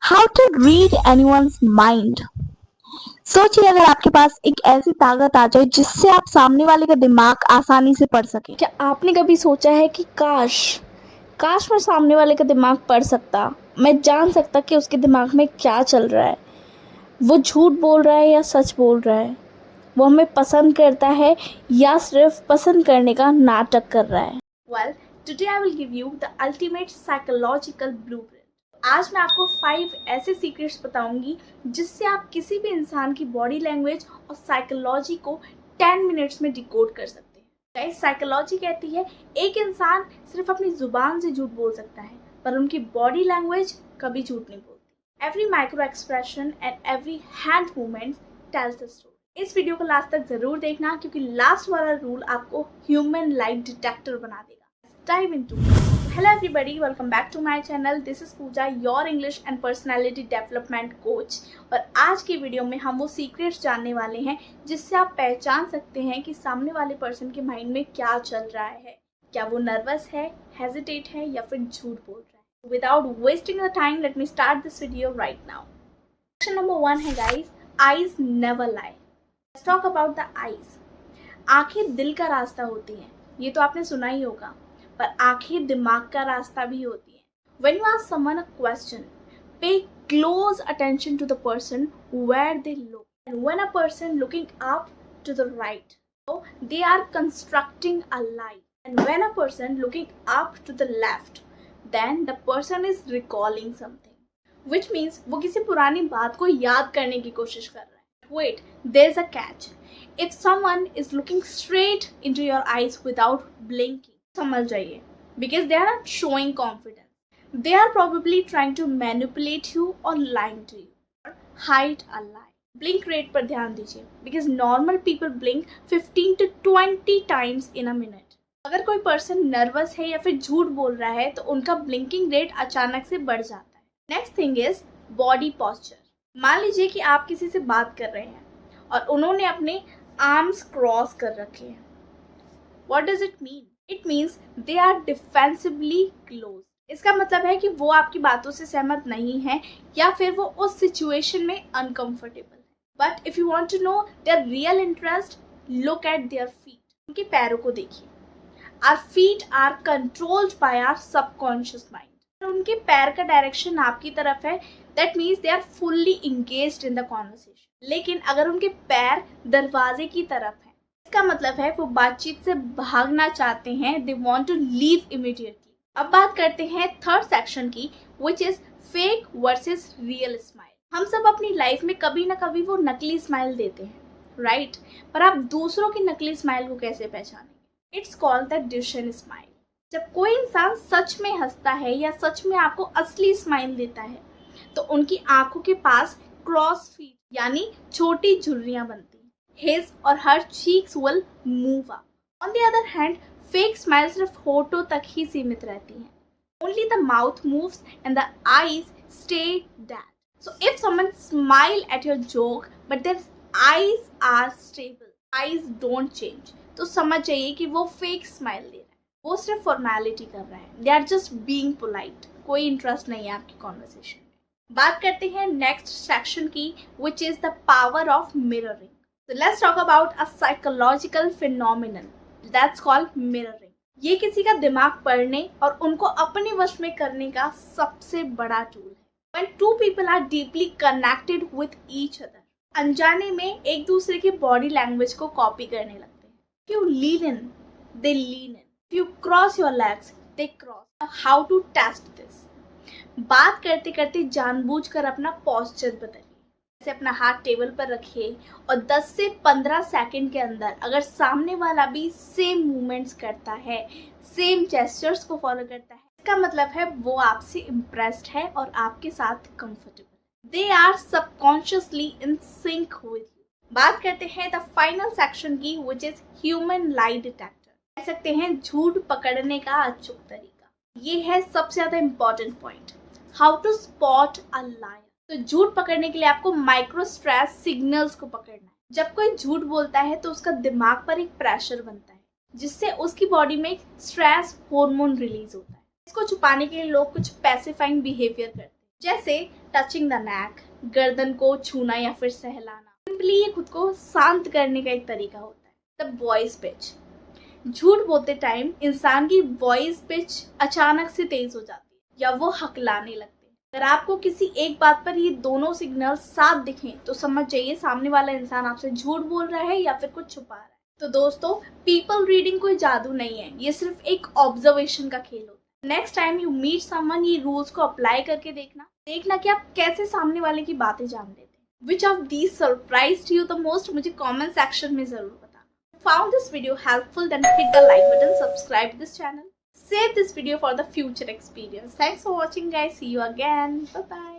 How to read anyone's mind. सोचिए अगर आपके पास एक ऐसी ताकत आ जाए जिससे आप सामने वाले का दिमाग आसानी से पढ़ सके। क्या आपने कभी सोचा है कि काश काश मैं सामने वाले का दिमाग पढ़ सकता, मैं जान सकता कि उसके दिमाग में क्या चल रहा है, वो झूठ बोल रहा है या सच बोल रहा है, वो हमें पसंद करता है या सिर्फ पसंद करने का नाटक कर रहा है। Well, today I will give you the ultimate psychological blueprint. आज मैं आपको 5 ऐसे सीक्रेट्स बताऊंगी जिससे आप किसी भी इंसान की बॉडी लैंग्वेज और साइकोलॉजी को 10 मिनट्स में डिकोड कर सकते हैं। गाइस, साइकोलॉजी कहती है एक इंसान सिर्फ अपनी जुबान से झूठ बोल सकता है पर उनकी बॉडी लैंग्वेज कभी झूठ नहीं बोलती। Every micro expression and every hand movement tales a story. इस वीडियो को लास्ट तक जरूर देखना क्योंकि लास्ट वाला रूल आपको ह्यूमन लाइट डिटेक्टर बना देगा। Dive into it. Hello everybody, welcome back to my channel. This is Pooja, your English and Personality Development Coach. और आज की वीडियो में हम वो सीक्रेट्स जानने वाले हैं जिससे आप पहचान सकते हैं कि सामने वाले पर्सन के माइंड में क्या चल रहा है, क्या वो नर्वस है, हेजिटेट है या फिर झूठ बोल रहा है। Without wasting the time, let me start this video right now. Section number 1 है guys, eyes never lie. Let's talk about the eyes. आंखें दिल का रास्ता होती हैं, ये तो आपने सुना ही होगा, पर आंखें दिमाग का रास्ता भी होती हैं। When you ask someone a question, pay close attention to the person where they look. And when a person looking up to the right, so they are constructing a lie. And when a person looking up to the left, then the person is recalling something. Which means वो किसी पुरानी बात को याद करने की कोशिश कर रहा है। Wait, there's a catch. If someone is looking straight into your eyes without blinking, समझ जाइए, because they are not showing confidence. They are probably trying to manipulate you or lying to you or hide a lie. Blink rate पर ध्यान दीजिए, because normal people blink 15 to 20 times in a minute. अगर कोई person nervous है या फिर झूठ बोल रहा है तो उनका ब्लिंकिंग रेट अचानक से बढ़ जाता है। Next thing is body posture. मान लीजिए कि आप किसी से बात कर रहे हैं और उन्होंने अपने आर्म्स क्रॉस कर रखे हैं। What does it mean? It means they are defensively close. इसका मतलब है कि वो आपकी बातों से सहमत नहीं है या फिर वो उस सिचुएशन में अनकंफर्टेबल है। But if you want to know their real interest, look at their feet. उनके पैरों को देखिए। Our feet are controlled by our subconscious mind. उनके पैर का डायरेक्शन आपकी तरफ है, that means they are fully engaged in the conversation. लेकिन अगर उनके पैर दरवाजे की तरफ है, इसका मतलब है वो बातचीत से भागना चाहते हैं, they want to leave immediately. अब बात करते हैं थर्ड सेक्शन की, which is fake versus real smile. हम सब अपनी लाइफ में कभी ना कभी वो नकली स्माइल देते हैं, राइट? पर आप दूसरों की नकली स्माइल को कैसे पहचानेंगे? It's called the Duchenne smile. जब कोई इंसान सच में हंसता है या सच में आपको असली स्माइल देता है तो उनकी आंखों के पास क्रॉस फीट यानी छोटी झुर्रियां बनती हैं। His or her cheeks will move up. On the other hand, fake smile सिर्फ होठों तक ही सीमित रहती हैं. Only the mouth moves and the eyes stay dead. So if someone smile at your joke but their eyes are stable, eyes don't change, तो समझ जाइए कि वो fake smile दे रहा है, वो सिर्फ फॉर्मेलिटी कर रहा है। They are just being polite. कोई इंटरेस्ट नहीं है आपकी कॉन्वर्सेशन में। बात करते हैं नेक्स्ट सेक्शन की, which is the power of mirroring. So let's talk about a psychological phenomenon that's called mirroring. ये किसी का दिमाग पढ़ने और उनको अपने वश में करने का सबसे बड़ा टूल है। When two people are deeply connected with each other, अनजाने में एक दूसरे की बॉडी लैंग्वेज को कॉपी करने लगते हैं। If you lean in, they lean in. If you cross your legs, they cross. Now how to test this? बात करते करते जानबूझकर अपना पोस्चर बदलिए। से अपना हाथ टेबल पर रखिए और 10 से 15 सेकंड के अंदर अगर सामने वाला भी सेम मूवमेंट्स करता है, सेम जेस्चर्स को फॉलो करता है, इसका मतलब है वो आपसे इम्प्रेस्ड है और आपके साथ comfortable. They are subconsciously in sync with you. बात करते हैं द फाइनल सेक्शन की, which is human lie detector. कह सकते हैं झूठ पकड़ने का अचूक तरीका। ये है सबसे ज्यादा important point, how to spot a liar. तो झूठ पकड़ने के लिए आपको माइक्रो स्ट्रेस सिग्नल्स को पकड़ना है। जब कोई झूठ बोलता है तो उसका दिमाग पर एक प्रेशर बनता है जिससे उसकी बॉडी में स्ट्रेस हार्मोन रिलीज होता है। इसको छुपाने के लिए लोग कुछ पैसिफाइंग बिहेवियर करते हैं, जैसे टचिंग द नेक, गर्दन को छूना या फिर सहलाना। सिंपली ये खुद को शांत करने का एक तरीका होता है। द वॉइस पिच, झूठ बोलते टाइम इंसान की वॉइस पिच अचानक से तेज हो जाती है या वो हकलाने लगते हैं। अगर आपको किसी एक बात पर ये दोनों सिग्नल साफ दिखें तो समझ जाइए सामने वाला इंसान आपसे झूठ बोल रहा है या फिर कुछ छुपा रहा है। तो दोस्तों, पीपल रीडिंग कोई जादू नहीं है, ये सिर्फ एक ऑब्जर्वेशन का खेल होता है। Next time you meet someone, ये रूल्स को अप्लाई करके देखना कि आप कैसे सामने वाले की बातें जान लेते हैं। Which of these surprised you the most, मुझे कमेंट सेक्शन में जरूर बताना। Found this video helpful, then hit the like button, subscribe this channel, save this video for the future experience. Thanks for watching guys, see you again, bye bye.